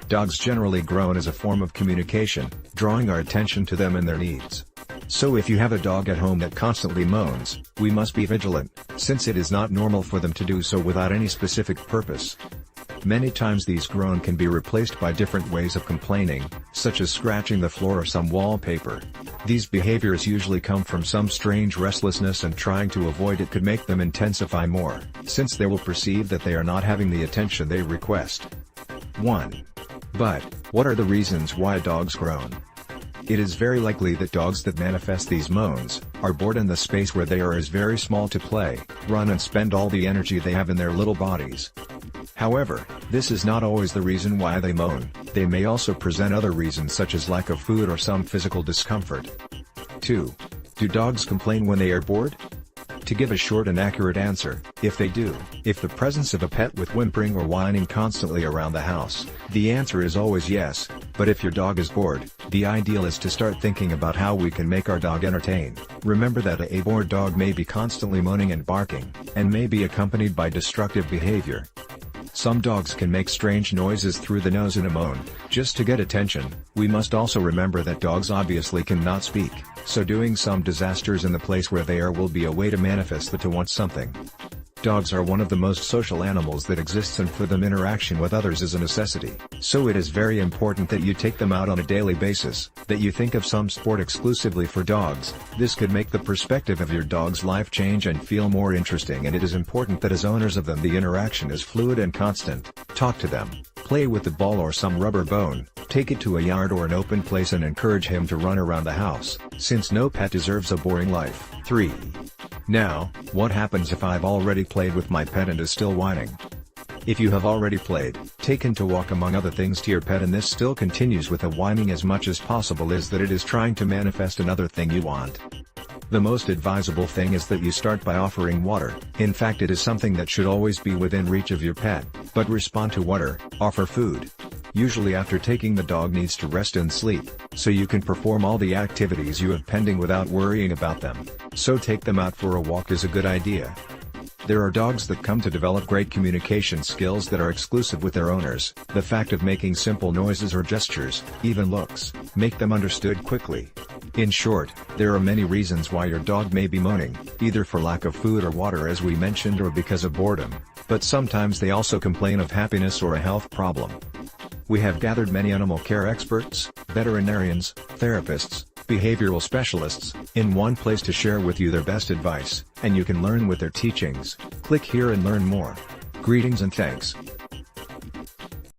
Dogs generally groan as a form of communication, drawing our attention to them and their needs. So if you have a dog at home that constantly moans, we must be vigilant, since it is not normal for them to do so without any specific purpose. Many times these groan can be replaced by different ways of complaining, such as scratching the floor or some wallpaper. These behaviors usually come from some strange restlessness, and trying to avoid it could make them intensify more, since they will perceive that they are not having the attention they request. 1. But, what are the reasons why dogs groan? It is very likely that dogs that manifest these moans are bored, and the space where they are is very small to play, run and spend all the energy they have in their little bodies. However, this is not always the reason why they moan. They may also present other reasons such as lack of food or some physical discomfort. 2. Do dogs complain when they are bored? To give a short and accurate answer, if they do, if the presence of a pet with whimpering or whining constantly around the house, the answer is always yes. But if your dog is bored, the ideal is to start thinking about how we can make our dog entertain. Remember that a bored dog may be constantly moaning and barking, and may be accompanied by destructive behavior. Some dogs can make strange noises through the nose in a moan, just to get attention. We must also remember that dogs obviously cannot speak, so doing some disasters in the place where they are will be a way to manifest that to want something. Dogs are one of the most social animals that exists, and for them interaction with others is a necessity. So it is very important that you take them out on a daily basis, that you think of some sport exclusively for dogs. This could make the perspective of your dog's life change and feel more interesting, and it is important that as owners of them the interaction is fluid and constant. Talk to them, play with the ball or some rubber bone, take it to a yard or an open place and encourage him to run around the house, since no pet deserves a boring life. 3. Now, what happens if I've already played with my pet and is still whining? If you have already played, taken to walk among other things to your pet and this still continues with a whining as much as possible, is that it is trying to manifest another thing you want. The most advisable thing is that you start by offering water. In fact, it is something that should always be within reach of your pet. But respond to water, offer food. Usually after taking, the dog needs to rest and sleep, so you can perform all the activities you have pending without worrying about them. So take them out for a walk is a good idea. There are dogs that come to develop great communication skills that are exclusive with their owners. The fact of making simple noises or gestures, even looks, make them understood quickly. In short, there are many reasons why your dog may be moaning, either for lack of food or water as we mentioned, or because of boredom, but sometimes they also complain of happiness or a health problem. We have gathered many animal care experts, veterinarians, therapists, behavioral specialists, in one place to share with you their best advice, and you can learn with their teachings. Click here and learn more. Greetings and thanks.